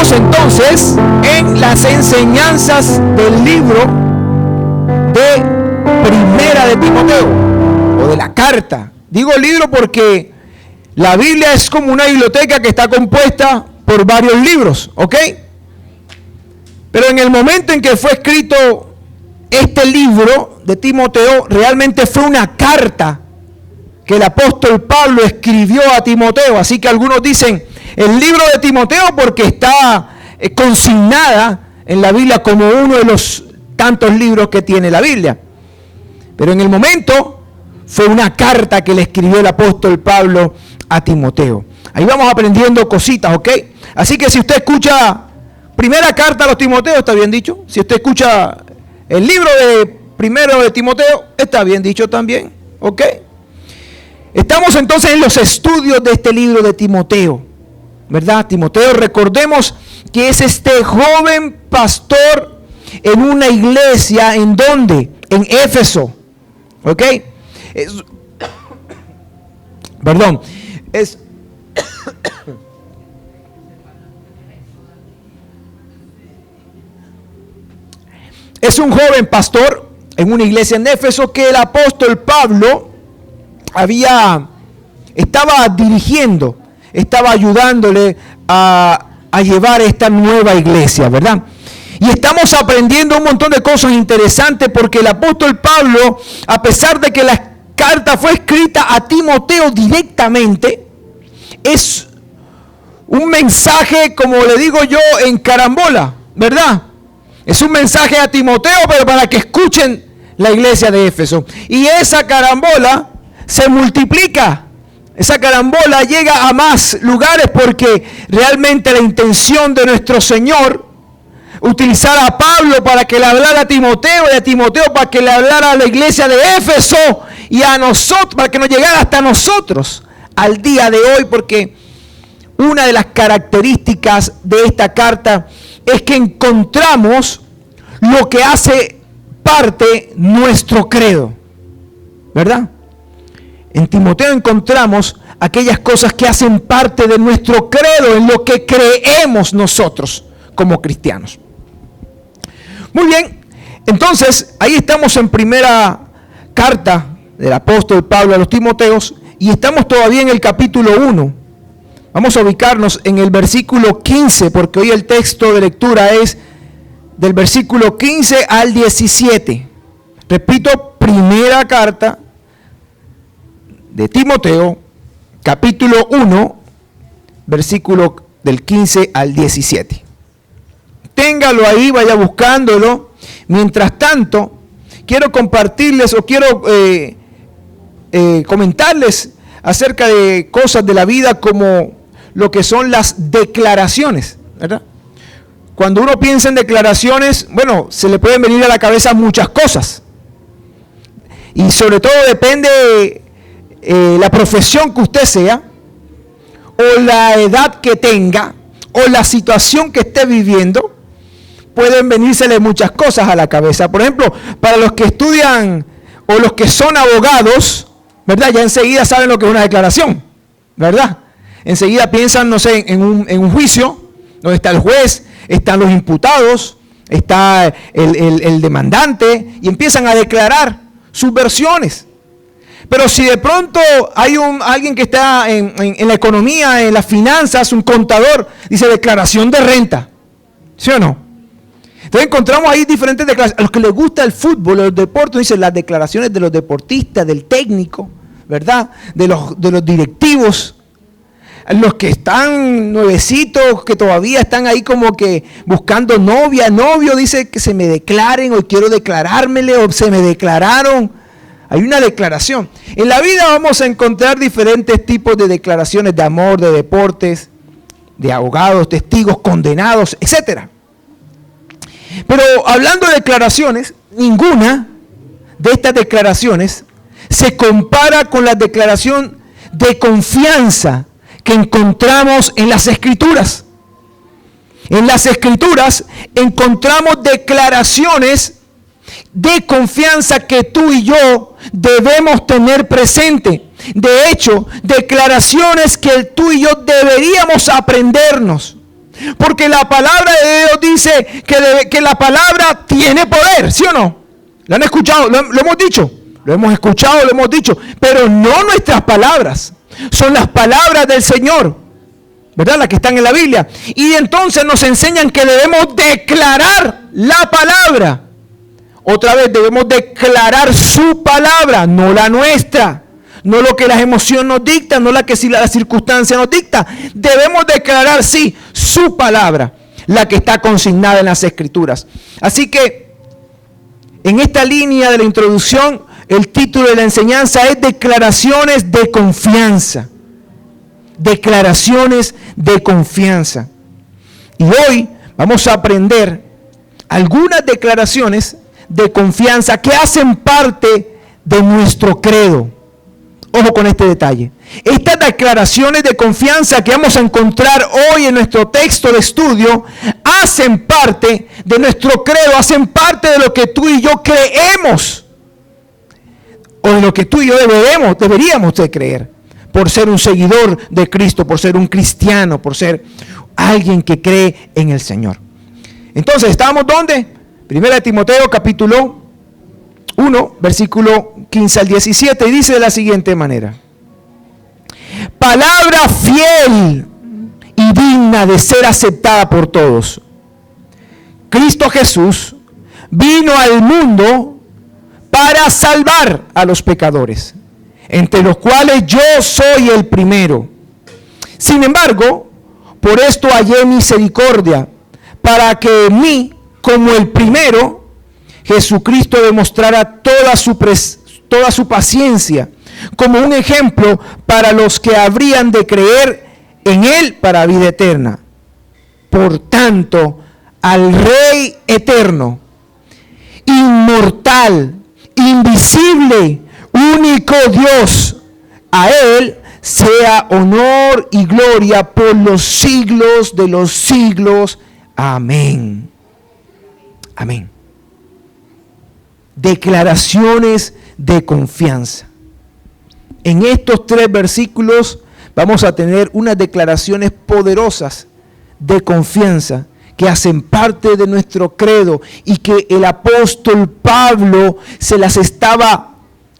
Estamos entonces en las enseñanzas del libro de Primera de Timoteo, o de la carta. Digo libro porque la Biblia es como una biblioteca que está compuesta por varios libros, ¿ok? Pero en el momento en que fue escrito este libro de Timoteo, realmente fue una carta que el apóstol Pablo escribió a Timoteo. Así que algunos dicen el libro de Timoteo porque está consignada en la Biblia como uno de los tantos libros que tiene la Biblia. Pero en el momento fue una carta que le escribió el apóstol Pablo a Timoteo. Ahí vamos aprendiendo cositas, ¿ok? Así que si usted escucha primera carta a los Timoteos, está bien dicho. Si usted escucha el libro de primero de Timoteo, está bien dicho también, ¿ok? Estamos entonces en los estudios de este libro de Timoteo, ¿verdad? Timoteo, recordemos que es este joven pastor en una iglesia, ¿en dónde? En Éfeso, ¿ok? Es un joven pastor en una iglesia en Éfeso que el apóstol Pablo estaba dirigiendo, estaba ayudándole a llevar esta nueva iglesia, ¿verdad? Y estamos aprendiendo un montón de cosas interesantes porque el apóstol Pablo, a pesar de que la carta fue escrita a Timoteo directamente, es un mensaje, como le digo yo, en carambola, ¿verdad? Es un mensaje a Timoteo, pero para que escuchen la iglesia de Éfeso. Y esa carambola se multiplica. Esa carambola llega a más lugares porque realmente la intención de nuestro Señor, utilizar a Pablo para que le hablara a Timoteo y a Timoteo para que le hablara a la iglesia de Éfeso y a nosotros, para que nos llegara hasta nosotros al día de hoy, porque una de las características de esta carta es que encontramos lo que hace parte nuestro credo, ¿verdad? En Timoteo encontramos aquellas cosas que hacen parte de nuestro credo, en lo que creemos nosotros como cristianos. Muy bien, entonces ahí estamos en primera carta del apóstol Pablo a los Timoteos y estamos todavía en el capítulo 1. Vamos a ubicarnos en el versículo 15 porque hoy el texto de lectura es del versículo 15 al 17. Repito, primera carta de Timoteo, capítulo 1, versículo del 15 al 17. Téngalo ahí, vaya buscándolo. Mientras tanto, quiero compartirles o quiero comentarles acerca de cosas de la vida como lo que son las declaraciones, ¿verdad? Cuando uno piensa en declaraciones, bueno, se le pueden venir a la cabeza muchas cosas. Y sobre todo depende la profesión que usted sea, o la edad que tenga, o la situación que esté viviendo, pueden venírsele muchas cosas a la cabeza. Por ejemplo, para los que estudian o los que son abogados, ¿verdad? Ya enseguida saben lo que es una declaración, ¿verdad? Enseguida piensan, no sé, en un juicio, donde está el juez, están los imputados, está el demandante, y empiezan a declarar sus versiones. Pero si de pronto hay alguien que está en la economía, en las finanzas, un contador, dice declaración de renta, ¿sí o no? Entonces encontramos ahí diferentes declaraciones. A los que les gusta el fútbol, los deportes, dicen las declaraciones de los deportistas, del técnico, ¿verdad? De los directivos. Los que están nuevecitos, que todavía están ahí como que buscando novio, dice que se me declaren, o quiero declarármele, o se me declararon. Hay una declaración. En la vida vamos a encontrar diferentes tipos de declaraciones de amor, de deportes, de abogados, testigos, condenados, etc. Pero hablando de declaraciones, ninguna de estas declaraciones se compara con la declaración de confianza que encontramos en las Escrituras. En las Escrituras encontramos declaraciones de confianza que tú y yo debemos tener presente. De hecho, declaraciones que tú y yo deberíamos aprendernos. Porque la palabra de Dios dice que la palabra tiene poder, ¿sí o no? ¿Lo han escuchado? ¿Lo hemos dicho? Lo hemos escuchado, lo hemos dicho. Pero no nuestras palabras. Son las palabras del Señor, ¿verdad? Las que están en la Biblia. Y entonces nos enseñan que debemos declarar la palabra. Otra vez, debemos declarar su palabra, no la nuestra. No lo que las emociones nos dictan, no la que la circunstancia nos dicta. Debemos declarar, sí, su palabra, la que está consignada en las Escrituras. Así que, en esta línea de la introducción, el título de la enseñanza es Declaraciones de Confianza. Declaraciones de confianza. Y hoy vamos a aprender algunas declaraciones de confianza que hacen parte de nuestro credo. Ojo con este detalle. Estas declaraciones de confianza que vamos a encontrar hoy en nuestro texto de estudio hacen parte de nuestro credo, hacen parte de lo que tú y yo creemos, o de lo que tú y yo deberíamos de creer, por ser un seguidor de Cristo, por ser un cristiano, por ser alguien que cree en el Señor. Entonces, ¿estamos dónde? 1 Timoteo capítulo 1, versículo 15 al 17, y dice de la siguiente manera: palabra fiel y digna de ser aceptada por todos. Cristo Jesús vino al mundo para salvar a los pecadores, entre los cuales yo soy el primero. Sin embargo, por esto hallé misericordia, para que en mí, como el primero, Jesucristo demostrara toda su paciencia, como un ejemplo para los que habrían de creer en Él para vida eterna. Por tanto, al Rey eterno, inmortal, invisible, único Dios, a Él sea honor y gloria por los siglos de los siglos. Amén. Amén. Declaraciones de confianza. En estos 3 versículos vamos a tener unas declaraciones poderosas de confianza que hacen parte de nuestro credo y que el apóstol Pablo se las estaba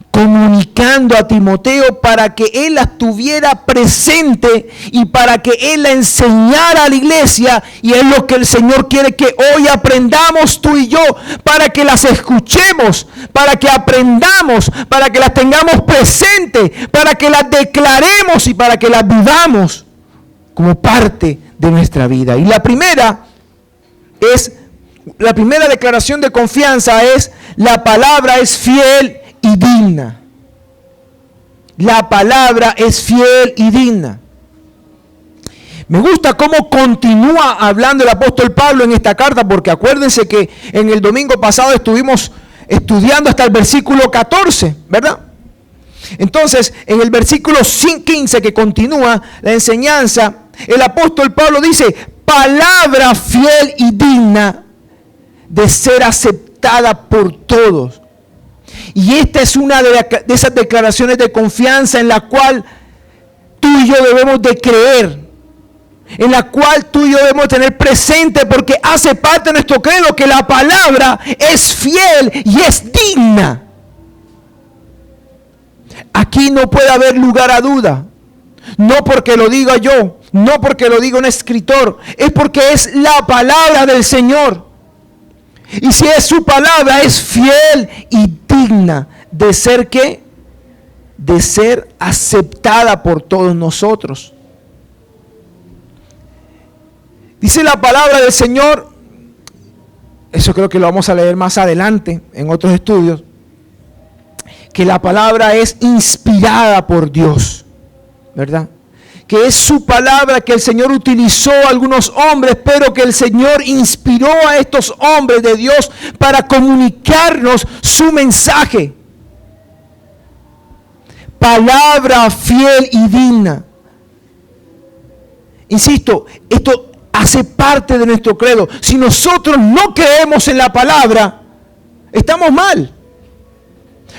comunicando a Timoteo para que él las tuviera presente y para que él la enseñara a la iglesia. Y es lo que el Señor quiere que hoy aprendamos tú y yo, para que las escuchemos, para que aprendamos, para que las tengamos presentes, para que las declaremos y para que las vivamos como parte de nuestra vida. Y la primera declaración de confianza es: la palabra es fiel y digna. La palabra es fiel y digna. Me gusta cómo continúa hablando el apóstol Pablo en esta carta, porque acuérdense que en el domingo pasado estuvimos estudiando hasta el versículo 14, ¿verdad? Entonces, en el versículo 15 que continúa la enseñanza, el apóstol Pablo dice: palabra fiel y digna de ser aceptada por todos. Y esta es una de esas declaraciones de confianza en la cual tú y yo debemos de creer, en la cual tú y yo debemos tener presente, porque hace parte de nuestro credo que la palabra es fiel y es digna. Aquí no puede haber lugar a duda, no porque lo diga yo, no porque lo diga un escritor, es porque es la palabra del Señor. Y si es su palabra, es fiel y digna de ser ¿qué? De ser aceptada por todos nosotros. Dice la palabra del Señor, eso creo que lo vamos a leer más adelante en otros estudios, que la palabra es inspirada por Dios, ¿verdad? Que es su palabra que el Señor utilizó a algunos hombres, pero que el Señor inspiró a estos hombres de Dios para comunicarnos su mensaje. Palabra fiel y digna. Insisto, esto hace parte de nuestro credo. Si nosotros no creemos en la palabra, estamos mal.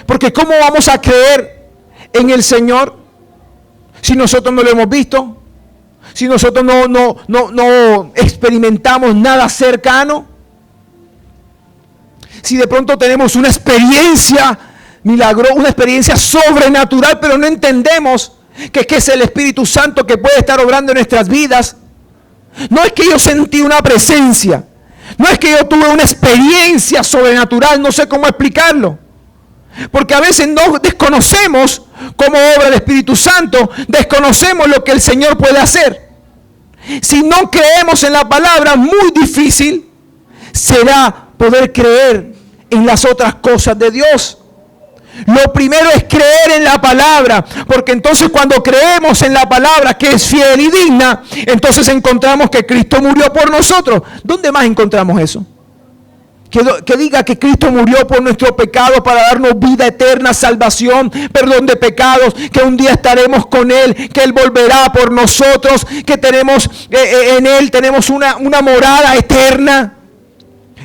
Porque ¿cómo vamos a creer en el Señor si nosotros no lo hemos visto? si nosotros no experimentamos nada cercano, si de pronto tenemos una experiencia milagrosa, una experiencia sobrenatural, pero no entendemos que es el Espíritu Santo que puede estar obrando en nuestras vidas. No es que yo sentí una presencia, no es que yo tuve una experiencia sobrenatural, no sé cómo explicarlo. Porque a veces no desconocemos cómo obra el Espíritu Santo, desconocemos lo que el Señor puede hacer. Si no creemos en la palabra, muy difícil será poder creer en las otras cosas de Dios. Lo primero es creer en la palabra, porque entonces cuando creemos en la palabra que es fiel y digna, entonces encontramos que Cristo murió por nosotros. ¿Dónde más encontramos eso? Que diga que Cristo murió por nuestro pecado para darnos vida eterna, salvación, perdón de pecados, que un día estaremos con Él, que Él volverá por nosotros, que tenemos en Él tenemos una morada eterna.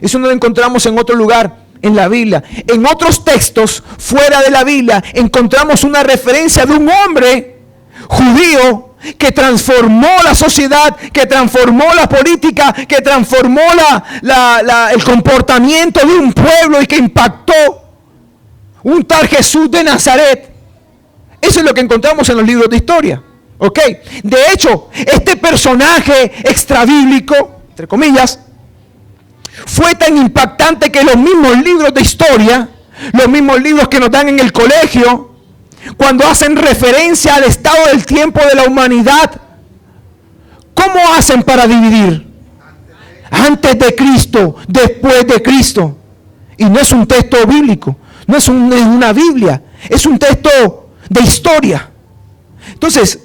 Eso no lo encontramos en otro lugar en la Biblia. En otros textos fuera de la Biblia encontramos una referencia de un hombre judío que transformó la sociedad, que transformó la política, que transformó el comportamiento de un pueblo y que impactó, un tal Jesús de Nazaret. Eso es lo que encontramos en los libros de historia. ¿Ok? De hecho, este personaje extrabíblico, entre comillas, fue tan impactante que los mismos libros de historia, los mismos libros que nos dan en el colegio, cuando hacen referencia al estado del tiempo de la humanidad, ¿cómo hacen para dividir? Antes de Cristo, después de Cristo. Y no es un texto bíblico, no es una Biblia, es un texto de historia. Entonces,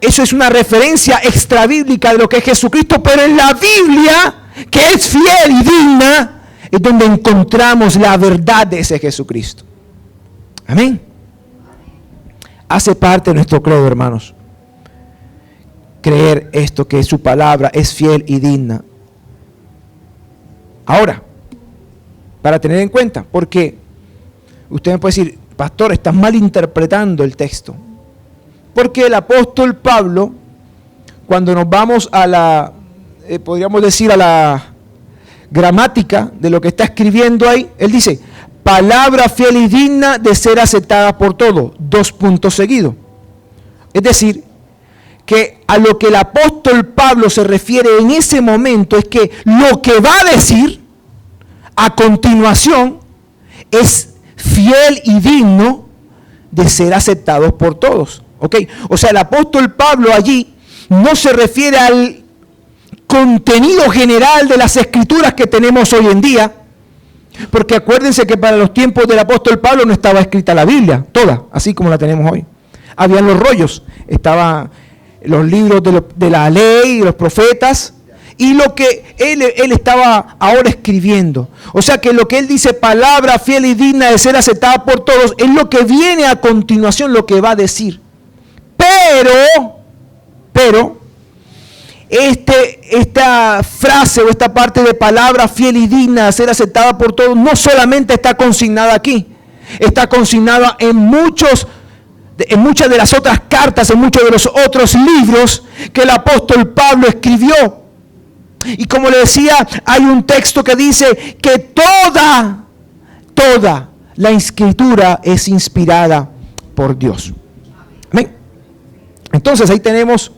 eso es una referencia extrabíblica de lo que es Jesucristo, pero en la Biblia, que es fiel y digna, es donde encontramos la verdad de ese Jesucristo. Amén. Hace parte de nuestro credo, hermanos, creer esto, que su palabra es fiel y digna. Ahora, para tener en cuenta, porque usted me puede decir, pastor, estás malinterpretando el texto. Porque el apóstol Pablo, cuando nos vamos a la, podríamos decir, a la gramática de lo que está escribiendo ahí, él dice, palabra fiel y digna de ser aceptada por todos, 2 puntos seguidos. Es decir, que a lo que el apóstol Pablo se refiere en ese momento es que lo que va a decir a continuación es fiel y digno de ser aceptados por todos. ¿Ok? O sea, el apóstol Pablo allí no se refiere al contenido general de las escrituras que tenemos hoy en día, porque acuérdense que para los tiempos del apóstol Pablo no estaba escrita la Biblia, toda, así como la tenemos hoy. Habían los rollos, estaban los libros de la ley, los profetas, y lo que él estaba ahora escribiendo. O sea que lo que él dice, palabra fiel y digna de ser aceptada por todos, es lo que viene a continuación, lo que va a decir. Pero, esta frase o esta parte de palabra fiel y digna de ser aceptada por todos no solamente está consignada aquí, está consignada en muchas de las otras cartas, en muchos de los otros libros que el apóstol Pablo escribió. Y como le decía, hay un texto que dice que toda la escritura es inspirada por Dios. Amén. Entonces ahí tenemos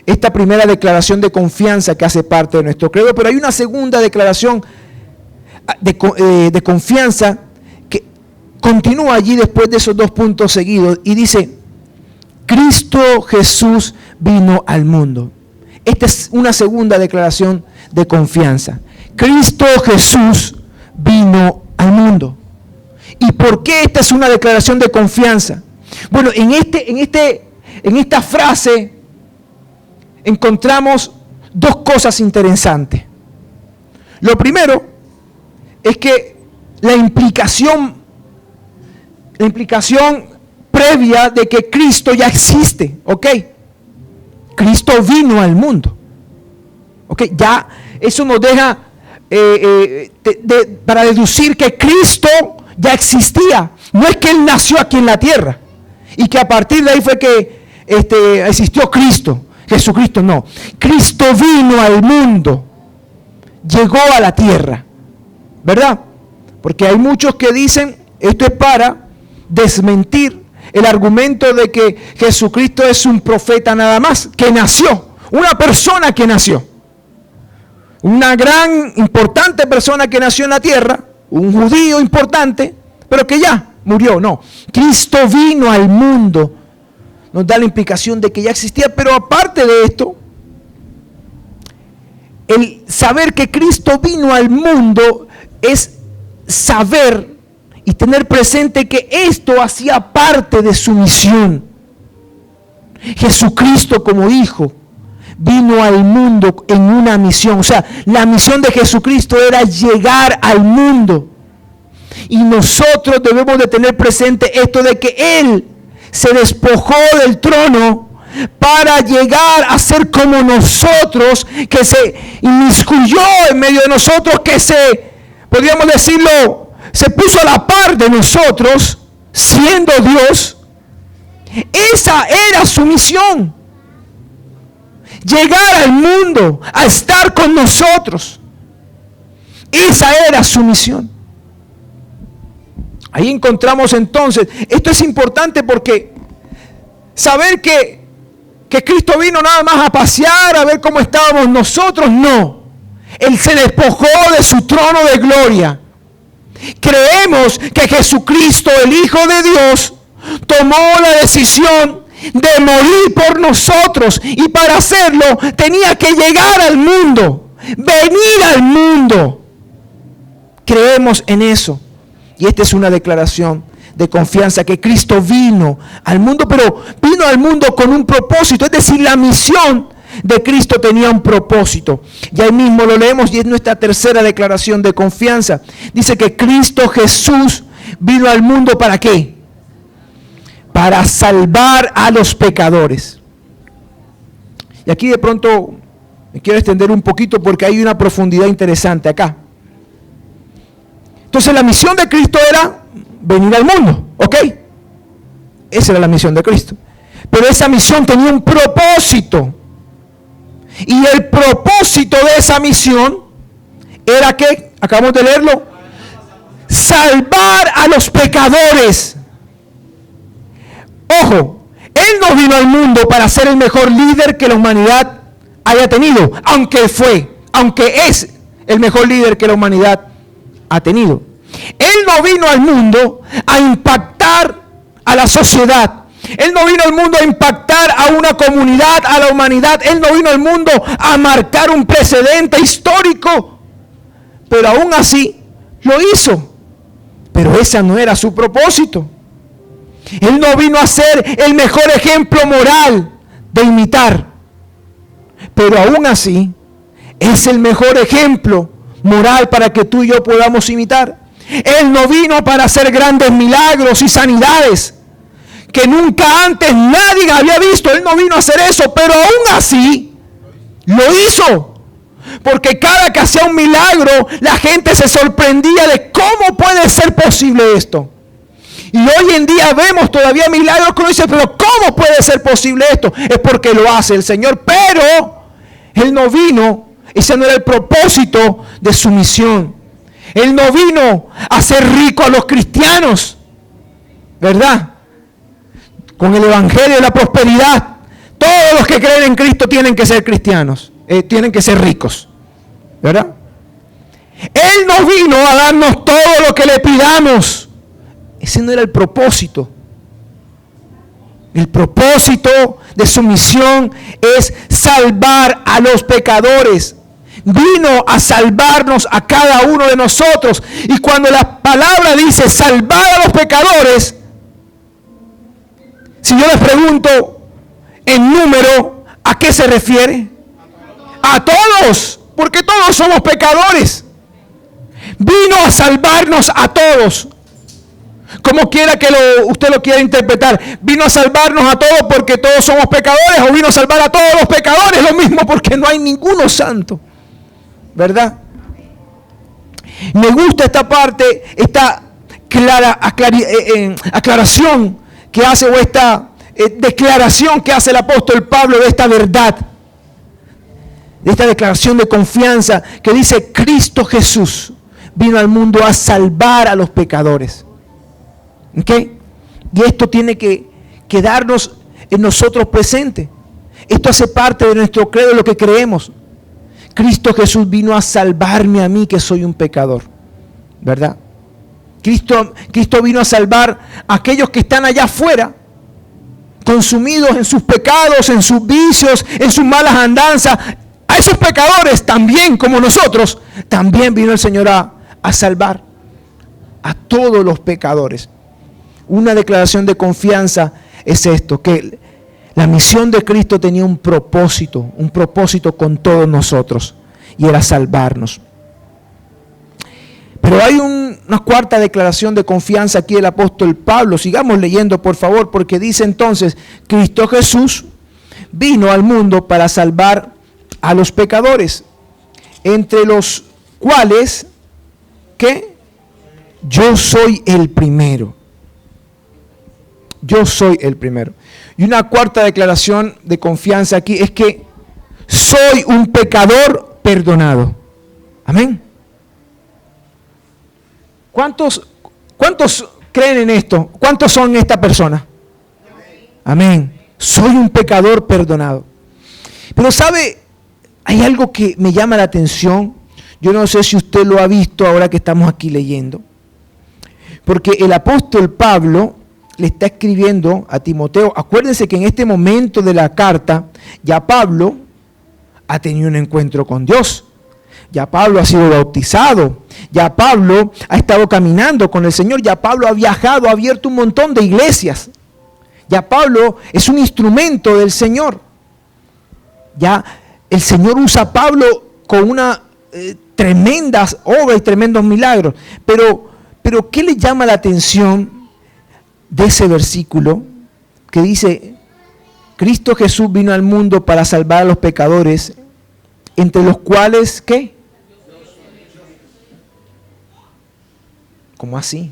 esta primera declaración de confianza que hace parte de nuestro credo, pero hay una segunda declaración de confianza que continúa allí después de esos 2 puntos seguidos y dice, Cristo Jesús vino al mundo. Esta es una segunda declaración de confianza. Cristo Jesús vino al mundo. ¿Y por qué esta es una declaración de confianza? Bueno, en esta frase encontramos 2 cosas interesantes. Lo primero es que la implicación previa de que Cristo ya existe, ¿ok? Cristo vino al mundo, ¿ok? Ya eso nos deja para deducir que Cristo ya existía. No es que Él nació aquí en la tierra y que a partir de ahí fue que existió Cristo. Jesucristo no. Cristo vino al mundo, llegó a la tierra, ¿verdad? Porque hay muchos que dicen, esto es para desmentir el argumento de que Jesucristo es un profeta nada más, que nació, una persona que nació. Una gran, importante persona que nació en la tierra, un judío importante, pero que ya murió. No, Cristo vino al mundo. Nos da la implicación de que ya existía, pero aparte de esto, el saber que Cristo vino al mundo es saber y tener presente que esto hacía parte de su misión. Jesucristo como hijo vino al mundo en una misión. O sea, la misión de Jesucristo era llegar al mundo. Y nosotros debemos de tener presente esto de que Él se despojó del trono para llegar a ser como nosotros, que se inmiscuyó en medio de nosotros, que podríamos decirlo, se puso a la par de nosotros, siendo Dios. Esa era su misión. Llegar al mundo, a estar con nosotros. Esa era su misión. Ahí encontramos entonces, esto es importante porque saber que Cristo vino nada más a pasear, a ver cómo estábamos nosotros, no. Él se despojó de su trono de gloria. Creemos que Jesucristo, el Hijo de Dios, tomó la decisión de morir por nosotros, y para hacerlo tenía que llegar al mundo, venir al mundo. Creemos en eso, y esta es una declaración de confianza, que Cristo vino al mundo, pero vino al mundo con un propósito, es decir, la misión de Cristo tenía un propósito. Y ahí mismo lo leemos y es nuestra tercera declaración de confianza. Dice que Cristo Jesús vino al mundo ¿para qué? Para salvar a los pecadores. Y aquí de pronto me quiero extender un poquito porque hay una profundidad interesante acá. Entonces la misión de Cristo era venir al mundo, ¿ok? Esa era la misión de Cristo. Pero esa misión tenía un propósito. Y el propósito de esa misión era que, acabamos de leerlo, salvar a los pecadores. Ojo, Él no vino al mundo para ser el mejor líder que la humanidad haya tenido, aunque es el mejor líder que la humanidad ha tenido. Él no vino al mundo a impactar a la sociedad. Él no vino al mundo a impactar a una comunidad, a la humanidad. Él no vino al mundo a marcar un precedente histórico. Pero aún así lo hizo. Pero ese no era su propósito. Él no vino a ser el mejor ejemplo moral de imitar. Pero aún así es el mejor ejemplo moral para que tú y yo podamos imitar. Él no vino para hacer grandes milagros y sanidades que nunca antes nadie había visto. Él no vino a hacer eso, pero aún así lo hizo. Porque cada que hacía un milagro, la gente se sorprendía de cómo puede ser posible esto. Y hoy en día vemos todavía milagros que uno dice, pero ¿cómo puede ser posible esto? Es porque lo hace el Señor, pero Él no vino, ese no era el propósito de su misión. Él no vino a hacer rico a los cristianos, ¿verdad? Con el evangelio de la prosperidad, todos los que creen en Cristo tienen que ser cristianos, tienen que ser ricos, ¿verdad? Él no vino a darnos todo lo que le pidamos. Ese no era el propósito. El propósito de su misión es salvar a los pecadores. Vino a salvarnos a cada uno de nosotros. Y cuando la palabra dice salvar a los pecadores, si yo les pregunto en número, ¿a qué se refiere? A todos, porque todos somos pecadores. Vino a salvarnos a todos. Como quiera que usted lo quiera interpretar. Vino a salvarnos a todos porque todos somos pecadores, o vino a salvar a todos los pecadores, lo mismo, porque no hay ninguno santo, ¿verdad? Me gusta esta parte, esta aclaración que hace, o esta declaración que hace el apóstol Pablo de esta verdad, de esta declaración de confianza que dice: Cristo Jesús vino al mundo a salvar a los pecadores. ¿Ok? Y esto tiene que quedarnos en nosotros presente. Esto hace parte de nuestro credo, de lo que creemos. Cristo Jesús vino a salvarme a mí, que soy un pecador. ¿Verdad? Cristo vino a salvar a aquellos que están allá afuera, consumidos en sus pecados, en sus vicios, en sus malas andanzas. A esos pecadores también, como nosotros, también vino el Señor a salvar a todos los pecadores. Una declaración de confianza es esto, que la misión de Cristo tenía un propósito con todos nosotros, y era salvarnos. Pero hay una cuarta declaración de confianza aquí del apóstol Pablo. Sigamos leyendo, por favor, porque dice entonces: Cristo Jesús vino al mundo para salvar a los pecadores, entre los cuales, ¿qué? Yo soy el primero. Yo soy el primero. Y una cuarta declaración de confianza aquí es que soy un pecador perdonado. Amén. ¿Cuántos creen en esto? ¿Cuántos son esta persona? Amén. Soy un pecador perdonado. Pero ¿sabe? Hay algo que me llama la atención. Yo no sé si usted lo ha visto ahora que estamos aquí leyendo. Porque el apóstol Pablo le está escribiendo a Timoteo. Acuérdense que en este momento de la carta, ya Pablo ha tenido un encuentro con Dios. Ya Pablo ha sido bautizado. Ya Pablo ha estado caminando con el Señor. Ya Pablo ha viajado, ha abierto un montón de iglesias. Ya Pablo es un instrumento del Señor. Ya el Señor usa a Pablo con una tremendas obras y tremendos milagros. Pero ¿qué le llama la atención de ese versículo que dice: Cristo Jesús vino al mundo para salvar a los pecadores, entre los cuales, ¿qué? ¿Cómo así?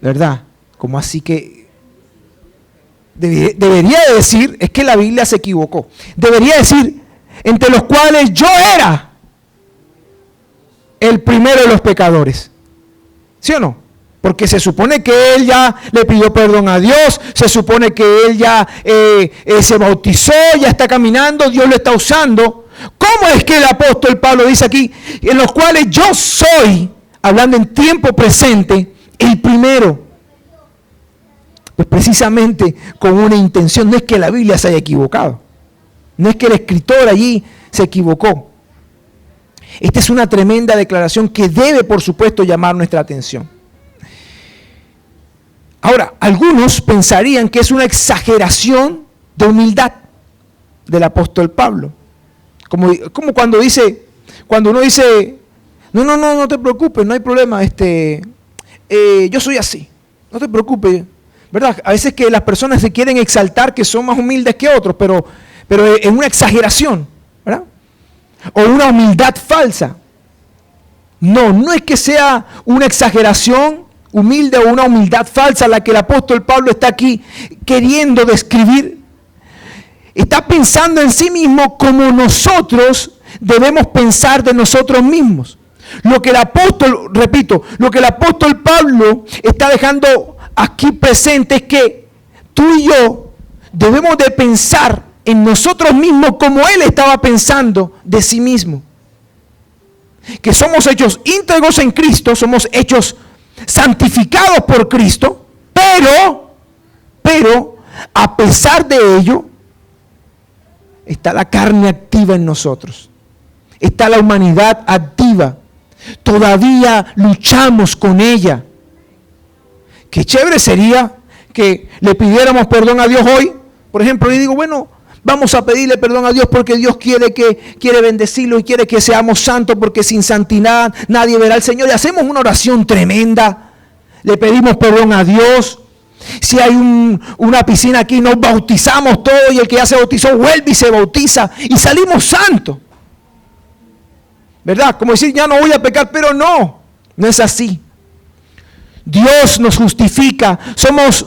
¿Verdad? ¿Cómo así que? Debería decir, es que la Biblia se equivocó. Debería decir, entre los cuales yo era el primero de los pecadores. ¿Sí o no? Porque se supone que él ya le pidió perdón a Dios, se supone que él ya se bautizó, ya está caminando, Dios lo está usando. ¿Cómo es que el apóstol Pablo dice aquí, en los cuales yo soy, hablando en tiempo presente, el primero? Pues precisamente con una intención. No es que la Biblia se haya equivocado, no es que el escritor allí se equivocó. Esta es una tremenda declaración que debe, por supuesto, llamar nuestra atención. Ahora, algunos pensarían que es una exageración de humildad del apóstol Pablo. Como cuando uno dice, no te preocupes, no hay problema, yo soy así, no te preocupes, ¿verdad? A veces que las personas se quieren exaltar que son más humildes que otros, pero es una exageración, ¿verdad? O una humildad falsa. No es que sea una exageración humilde o una humildad falsa la que el apóstol Pablo está aquí queriendo describir. Está pensando en sí mismo como nosotros debemos pensar de nosotros mismos. Lo que el apóstol Pablo está dejando aquí presente es que tú y yo debemos de pensar en nosotros mismos como él estaba pensando de sí mismo. Que somos hechos íntegros en Cristo, somos hechos santificados por Cristo, pero a pesar de ello, está la carne activa en nosotros. Está la humanidad activa. Todavía luchamos con ella. Qué chévere sería que le pidiéramos perdón a Dios hoy. Por ejemplo, le digo, bueno, vamos a pedirle perdón a Dios porque Dios quiere bendecirlo y quiere que seamos santos, porque sin santidad nadie verá al Señor. Y hacemos una oración tremenda. Le pedimos perdón a Dios. Si hay una piscina aquí, nos bautizamos todos y el que ya se bautizó vuelve y se bautiza y salimos santos. ¿Verdad? Como decir, ya no voy a pecar, pero no es así. Dios nos justifica, somos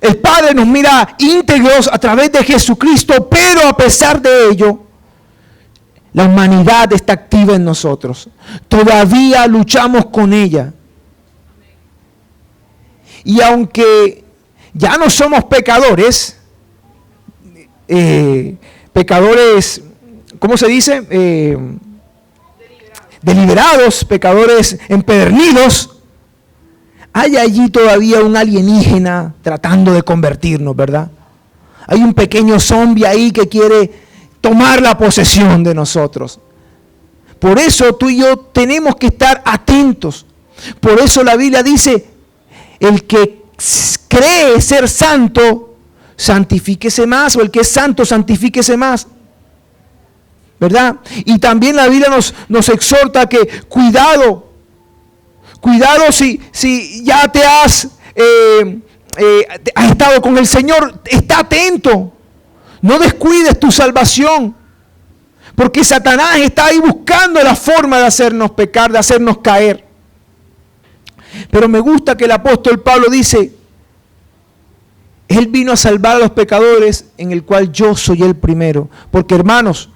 El Padre nos mira íntegros a través de Jesucristo, pero a pesar de ello, la humanidad está activa en nosotros. Todavía luchamos con ella. Y aunque ya no somos pecadores, ¿cómo se dice? Deliberados, pecadores empedernidos, hay allí todavía un alienígena tratando de convertirnos, ¿verdad? Hay un pequeño zombie ahí que quiere tomar la posesión de nosotros. Por eso tú y yo tenemos que estar atentos. Por eso la Biblia dice, el que cree ser santo, santifíquese más, o el que es santo, santifíquese más. ¿Verdad? Y también la Biblia nos exhorta que cuidado si ya te has estado con el Señor, está atento, no descuides tu salvación, porque Satanás está ahí buscando la forma de hacernos pecar, de hacernos caer. Pero me gusta que el apóstol Pablo dice, Él vino a salvar a los pecadores, en el cual yo soy el primero, porque hermanos,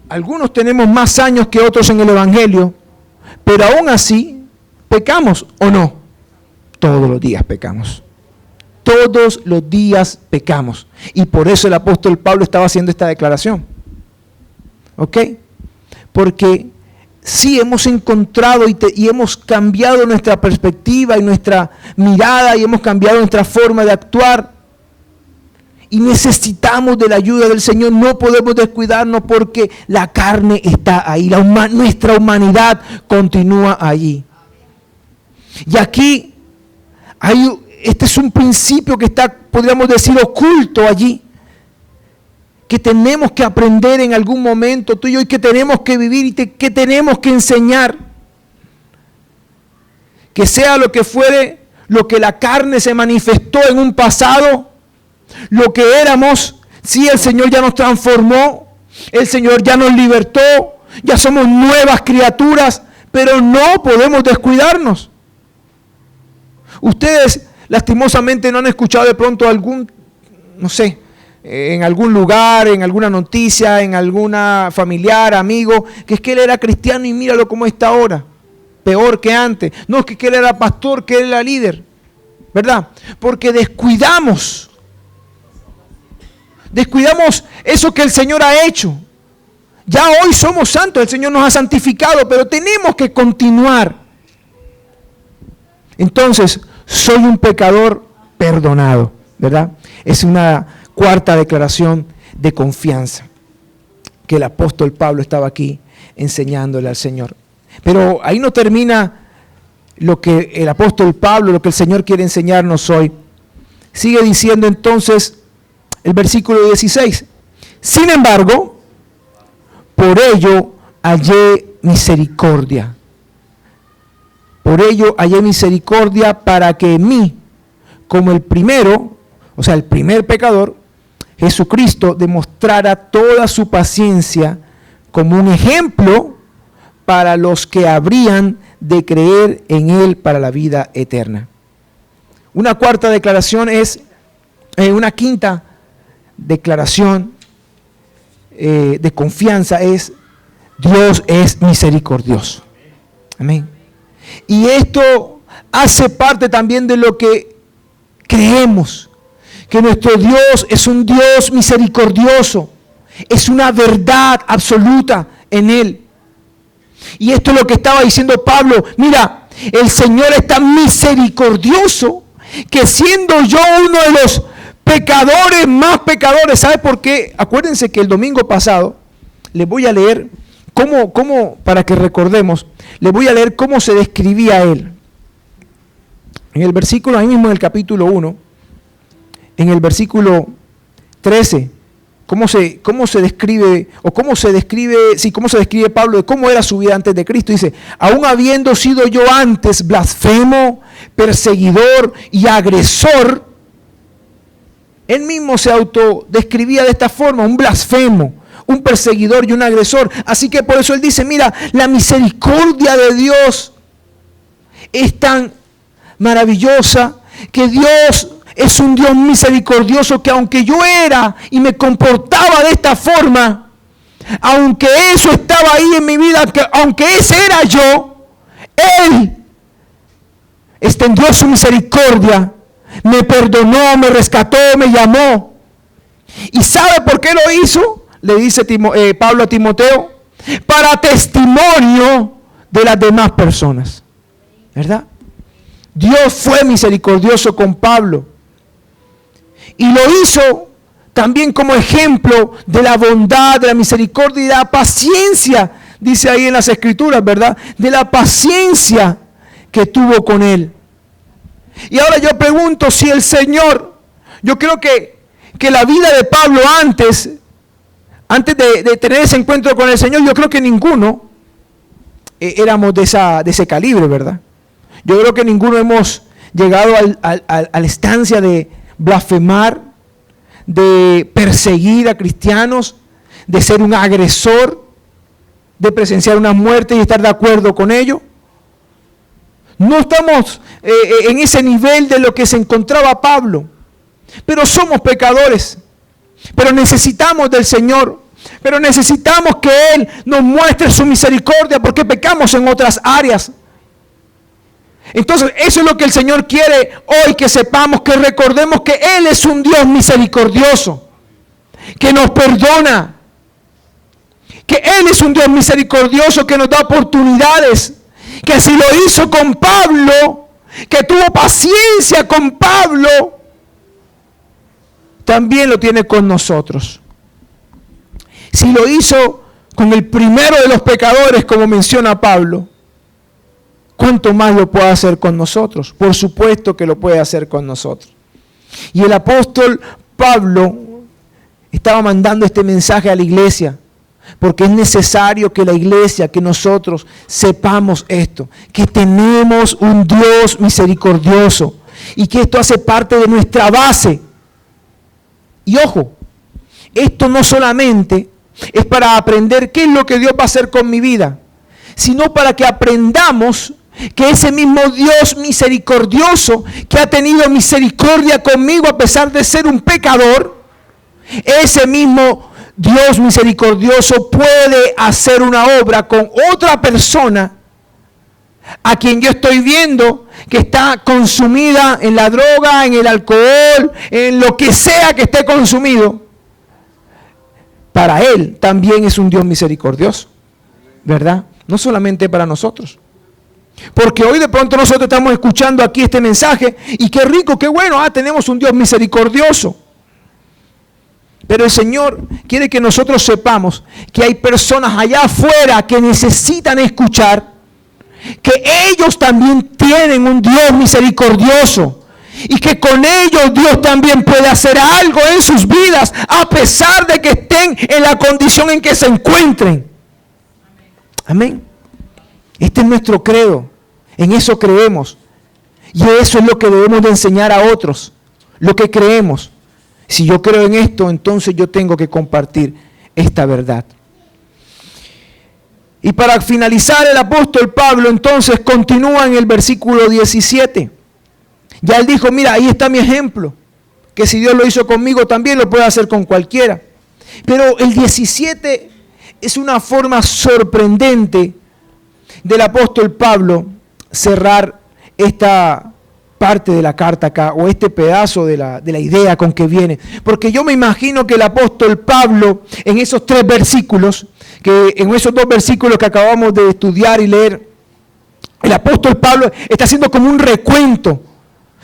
algunos tenemos más años que otros en el Evangelio, pero aún así, ¿pecamos o no? Todos los días pecamos. Todos los días pecamos. Y por eso el apóstol Pablo estaba haciendo esta declaración. ¿Ok? Porque sí hemos encontrado y hemos cambiado nuestra perspectiva y nuestra mirada y hemos cambiado nuestra forma de actuar. Y necesitamos de la ayuda del Señor, no podemos descuidarnos porque la carne está ahí, nuestra humanidad continúa allí. Y aquí, este es un principio que está, podríamos decir, oculto allí, que tenemos que aprender en algún momento, tú y yo, y que tenemos que vivir y que tenemos que enseñar. Que sea lo que fuere, lo que la carne se manifestó en un pasado, lo que éramos, sí, el Señor ya nos transformó, el Señor ya nos libertó, ya somos nuevas criaturas, pero no podemos descuidarnos. Ustedes lastimosamente no han escuchado de pronto algún, no sé, en algún lugar, en alguna noticia, en alguna familiar, amigo, que es que él era cristiano y míralo cómo está ahora, peor que antes. No, que él era pastor, que él era líder, ¿verdad? Porque descuidamos eso que el Señor ha hecho. Ya hoy somos santos, el Señor nos ha santificado, pero tenemos que continuar. Entonces, soy un pecador perdonado, ¿verdad? Es una cuarta declaración de confianza que el apóstol Pablo estaba aquí enseñándole al Señor. Pero ahí no termina lo que el apóstol Pablo, lo que el Señor quiere enseñarnos hoy. Sigue diciendo entonces el versículo 16. Sin embargo, por ello hallé misericordia. Por ello hallé misericordia para que en mí, como el primero, o sea, el primer pecador, Jesucristo demostrara toda su paciencia como un ejemplo para los que habrían de creer en Él para la vida eterna. Una cuarta declaración es, una quinta declaración de confianza es, Dios es misericordioso. Amén. Y esto hace parte también de lo que creemos, que nuestro Dios es un Dios misericordioso, es una verdad absoluta en Él. Y esto es lo que estaba diciendo Pablo, mira, el Señor es tan misericordioso que siendo yo uno de los pecadores más pecadores, ¿sabe por qué? Acuérdense que el domingo pasado les voy a leer cómo para que recordemos, les voy a leer cómo se describía Él. En el versículo, ahí mismo en el capítulo 1, en el versículo 13, cómo se describe Pablo de cómo era su vida antes de Cristo. Dice, aún habiendo sido yo antes blasfemo, perseguidor y agresor, él mismo se autodescribía de esta forma, un blasfemo, un perseguidor y un agresor. Así que por eso él dice, mira, la misericordia de Dios es tan maravillosa que Dios es un Dios misericordioso que aunque yo era y me comportaba de esta forma, aunque eso estaba ahí en mi vida, aunque ese era yo, Él extendió su misericordia, me perdonó, me rescató, me llamó. ¿Y sabe por qué lo hizo? Le dice Pablo a Timoteo, para testimonio de las demás personas. ¿Verdad? Dios fue misericordioso con Pablo. Y lo hizo también como ejemplo de la bondad, de la misericordia y de la paciencia, dice ahí en las Escrituras, ¿verdad? De la paciencia que tuvo con él. Y ahora yo pregunto si el Señor, yo creo que la vida de Pablo antes de tener ese encuentro con el Señor, yo creo que ninguno éramos de ese calibre, ¿verdad? Yo creo que ninguno hemos llegado a la instancia de blasfemar, de perseguir a cristianos, de ser un agresor, de presenciar una muerte y estar de acuerdo con ello. No estamos en ese nivel de lo que se encontraba Pablo, pero somos pecadores, pero necesitamos del Señor, pero necesitamos que Él nos muestre su misericordia porque pecamos en otras áreas. Entonces eso es lo que el Señor quiere hoy, que sepamos, que recordemos que Él es un Dios misericordioso, que nos perdona, que Él es un Dios misericordioso que nos da oportunidades, que así lo hizo con Pablo, que tuvo paciencia con Pablo, también lo tiene con nosotros. Si lo hizo con el primero de los pecadores, como menciona Pablo, ¿cuánto más lo puede hacer con nosotros? Por supuesto que lo puede hacer con nosotros. Y el apóstol Pablo estaba mandando este mensaje a la iglesia, porque es necesario que la iglesia, que nosotros sepamos esto, que tenemos un Dios misericordioso y que esto hace parte de nuestra base. Y ojo, esto no solamente es para aprender qué es lo que Dios va a hacer con mi vida, sino para que aprendamos que ese mismo Dios misericordioso que ha tenido misericordia conmigo a pesar de ser un pecador, ese mismo Dios misericordioso puede hacer una obra con otra persona a quien yo estoy viendo que está consumida en la droga, en el alcohol, en lo que sea que esté consumido. Para Él también es un Dios misericordioso, ¿verdad? No solamente para nosotros. Porque hoy de pronto nosotros estamos escuchando aquí este mensaje y qué rico, qué bueno, tenemos un Dios misericordioso. Pero el Señor quiere que nosotros sepamos que hay personas allá afuera que necesitan escuchar que ellos también tienen un Dios misericordioso y que con ellos Dios también puede hacer algo en sus vidas a pesar de que estén en la condición en que se encuentren. Amén. Este es nuestro credo, en eso creemos y eso es lo que debemos de enseñar a otros, lo que creemos. Si yo creo en esto, entonces yo tengo que compartir esta verdad. Y para finalizar, el apóstol Pablo entonces continúa en el versículo 17. Ya él dijo, mira, ahí está mi ejemplo, que si Dios lo hizo conmigo, también lo puede hacer con cualquiera. Pero el 17 es una forma sorprendente del apóstol Pablo cerrar esta parte de la carta acá, o este pedazo de la idea con que viene. Porque yo me imagino que el apóstol Pablo, en esos 3 versículos, que en esos 2 versículos que acabamos de estudiar y leer, el apóstol Pablo está haciendo como un recuento,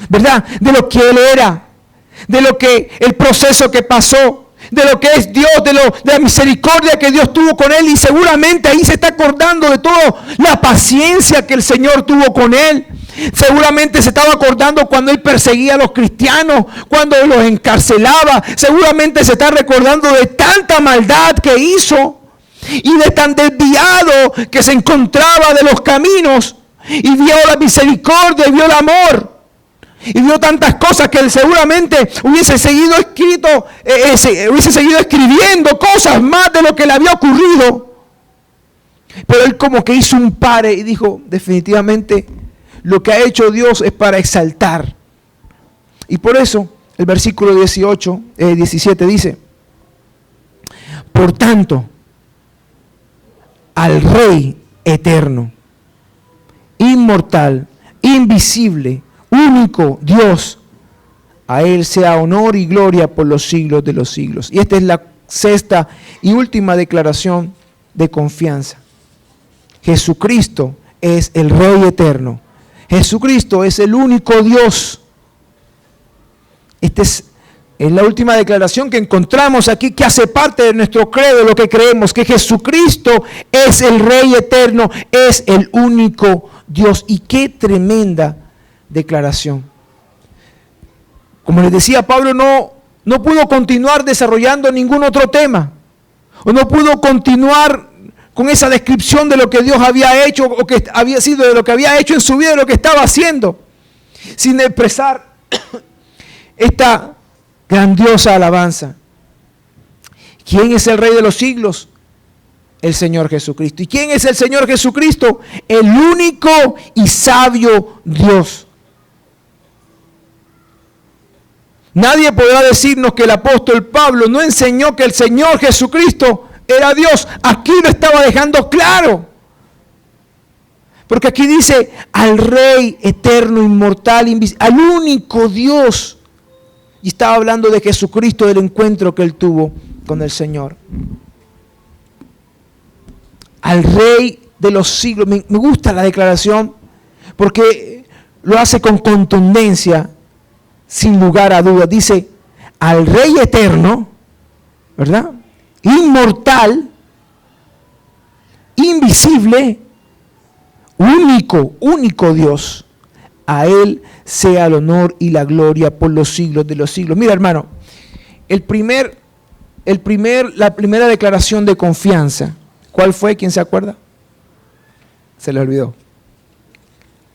¿verdad? De lo que él era, de lo que el proceso que pasó, de lo que es Dios, de la misericordia que Dios tuvo con él, y seguramente ahí se está acordando de toda la paciencia que el Señor tuvo con él. Seguramente se estaba acordando cuando él perseguía a los cristianos, cuando los encarcelaba. Seguramente se está recordando de tanta maldad que hizo y de tan desviado que se encontraba de los caminos, y vio la misericordia y vio el amor y vio tantas cosas que él seguramente hubiese seguido escribiendo cosas más de lo que le había ocurrido. Pero él como que hizo un pare y dijo, definitivamente lo que ha hecho Dios es para exaltar Y por eso el versículo 17 dice, por tanto, al Rey eterno, inmortal, invisible, único Dios, a Él sea honor y gloria por los siglos de los siglos. Y esta es la sexta y última declaración de confianza. Jesucristo es el Rey eterno. Jesucristo es el único Dios. Esta es la última declaración que encontramos aquí, que hace parte de nuestro credo, lo que creemos, que Jesucristo es el Rey eterno, es el único Dios. Y qué tremenda declaración. Como les decía, Pablo no pudo continuar desarrollando ningún otro tema, o no pudo continuar con esa descripción de lo que Dios había hecho, o que había sido, de lo que había hecho en su vida, de lo que estaba haciendo, sin expresar esta grandiosa alabanza. ¿Quién es el Rey de los siglos? El Señor Jesucristo. ¿Y quién es el Señor Jesucristo? El único y sabio Dios. Nadie podrá decirnos que el apóstol Pablo no enseñó que el Señor Jesucristo era Dios. Aquí lo estaba dejando claro. Porque aquí dice al Rey eterno, inmortal, invisible, al único Dios. Y estaba hablando de Jesucristo, del encuentro que él tuvo con el Señor. Al Rey de los siglos. Me gusta la declaración porque lo hace con contundencia, sin lugar a dudas. Dice, al Rey eterno, ¿verdad? Inmortal, invisible, único Dios. A Él sea el honor y la gloria por los siglos de los siglos. Mira, hermano, la primera declaración de confianza, ¿cuál fue? ¿Quién se acuerda? Se le olvidó.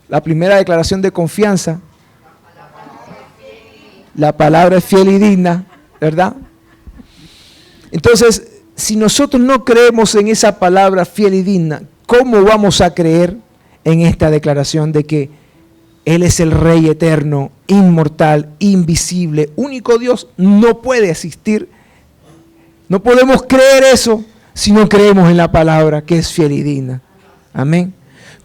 La primera declaración de confianza, la palabra es fiel y digna, ¿verdad? Entonces, si nosotros no creemos en esa palabra fiel y digna, ¿cómo vamos a creer en esta declaración de que Él es el Rey eterno, inmortal, invisible, único Dios? No puede existir. No podemos creer eso si no creemos en la palabra que es fiel y digna. Amén.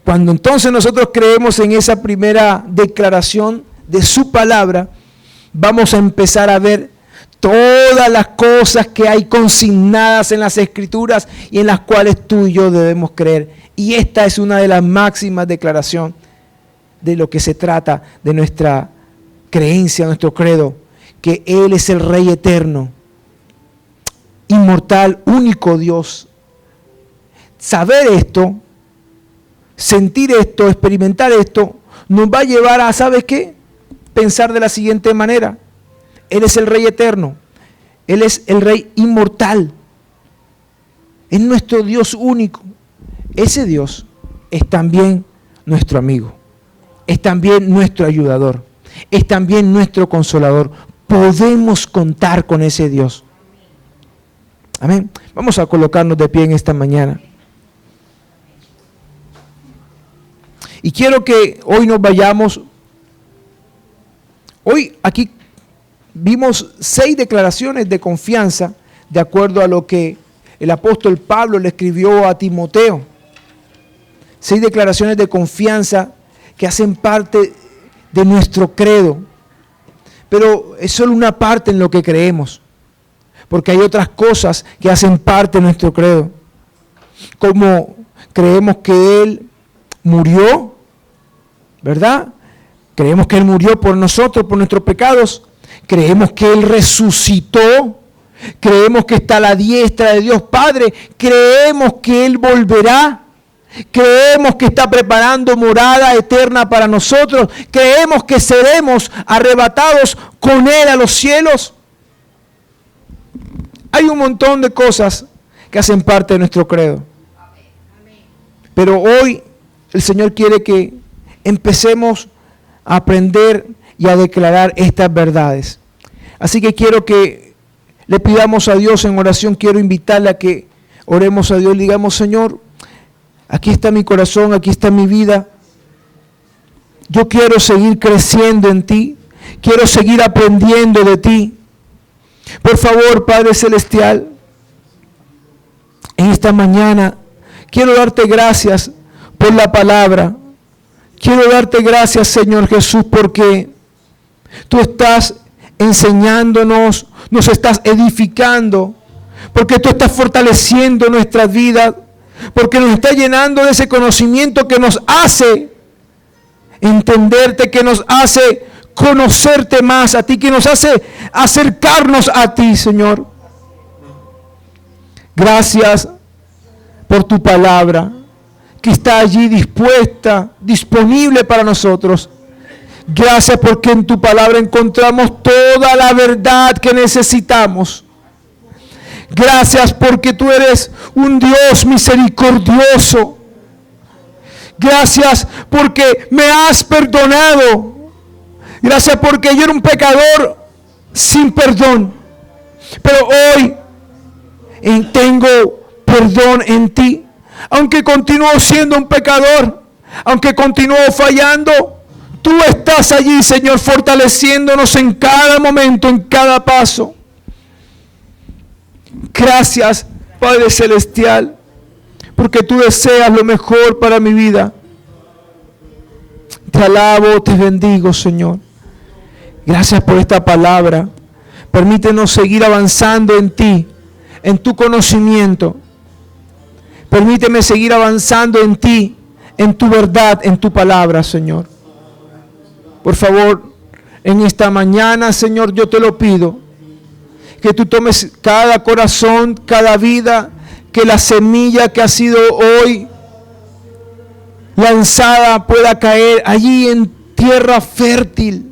Cuando entonces nosotros creemos en esa primera declaración de su palabra, vamos a empezar a ver todas las cosas que hay consignadas en las Escrituras y en las cuales tú y yo debemos creer. Y esta es una de las máximas declaraciones de lo que se trata de nuestra creencia, nuestro credo, que Él es el Rey eterno, inmortal, único Dios. Saber esto, sentir esto, experimentar esto, nos va a llevar a, ¿sabes qué? Pensar de la siguiente manera. Él es el Rey eterno, Él es el Rey inmortal, es nuestro Dios único. Ese Dios es también nuestro amigo, es también nuestro ayudador, es también nuestro consolador. Podemos contar con ese Dios. Amén. Vamos a colocarnos de pie en esta mañana. Y quiero que hoy nos vayamos. Hoy aquí vimos 6 declaraciones de confianza de acuerdo a lo que el apóstol Pablo le escribió a Timoteo. 6 declaraciones de confianza que hacen parte de nuestro credo. Pero es solo una parte en lo que creemos, porque hay otras cosas que hacen parte de nuestro credo. Como creemos que Él murió, ¿verdad? Creemos que Él murió por nosotros, por nuestros pecados. Creemos que Él resucitó. Creemos que está a la diestra de Dios Padre. Creemos que Él volverá. Creemos que está preparando morada eterna para nosotros. Creemos que seremos arrebatados con Él a los cielos. Hay un montón de cosas que hacen parte de nuestro credo. Pero hoy el Señor quiere que empecemos a aprender y a declarar estas verdades. Así que quiero que le pidamos a Dios en oración, quiero invitarle a que oremos a Dios y digamos: Señor, aquí está mi corazón, aquí está mi vida. Yo quiero seguir creciendo en ti. Quiero seguir aprendiendo de ti. Por favor, Padre Celestial, en esta mañana quiero darte gracias por la palabra. Quiero darte gracias, Señor Jesús, porque tú estás enseñándonos, nos estás edificando, porque tú estás fortaleciendo nuestras vidas, porque nos estás llenando de ese conocimiento que nos hace entenderte, que nos hace conocerte más a ti, que nos hace acercarnos a ti, Señor. Gracias por tu palabra, que está allí dispuesta, disponible para nosotros. Gracias porque en tu palabra encontramos toda la verdad que necesitamos. Gracias porque tú eres un Dios misericordioso. Gracias porque me has perdonado. Gracias porque yo era un pecador sin perdón. Pero hoy tengo perdón en ti. Aunque continúo siendo un pecador, aunque continúo fallando, tú estás allí, Señor, fortaleciéndonos en cada momento, en cada paso. Gracias, Padre Celestial, porque tú deseas lo mejor para mi vida. Te alabo, te bendigo, Señor. Gracias por esta palabra. Permítenos seguir avanzando en ti, en tu conocimiento. Permíteme seguir avanzando en ti, en tu verdad, en tu palabra, Señor. Por favor, en esta mañana, Señor, yo te lo pido, que tú tomes cada corazón, cada vida, que la semilla que ha sido hoy lanzada pueda caer allí en tierra fértil.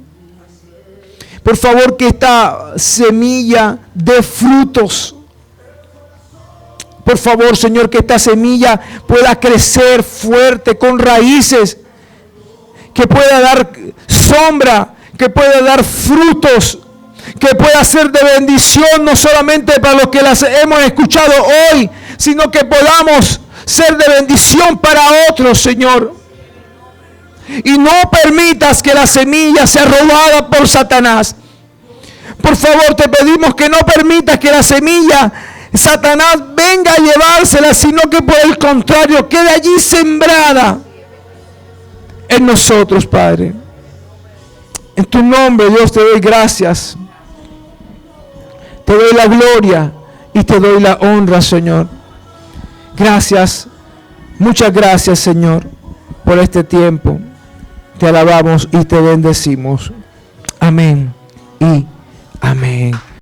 Por favor, que esta semilla dé frutos. Por favor, Señor, que esta semilla pueda crecer fuerte, con raíces, que pueda dar sombra, que pueda dar frutos, que pueda ser de bendición no solamente para los que las hemos escuchado hoy, sino que podamos ser de bendición para otros, Señor. Y no permitas que la semilla sea robada por Satanás. Por favor, te pedimos que no permitas que la semilla Satanás venga a llevársela, sino que por el contrario quede allí sembrada en nosotros, Padre. En tu nombre, Dios, te doy gracias. Te doy la gloria y te doy la honra, Señor. Gracias, muchas gracias, Señor, por este tiempo. Te alabamos y te bendecimos. Amén y amén.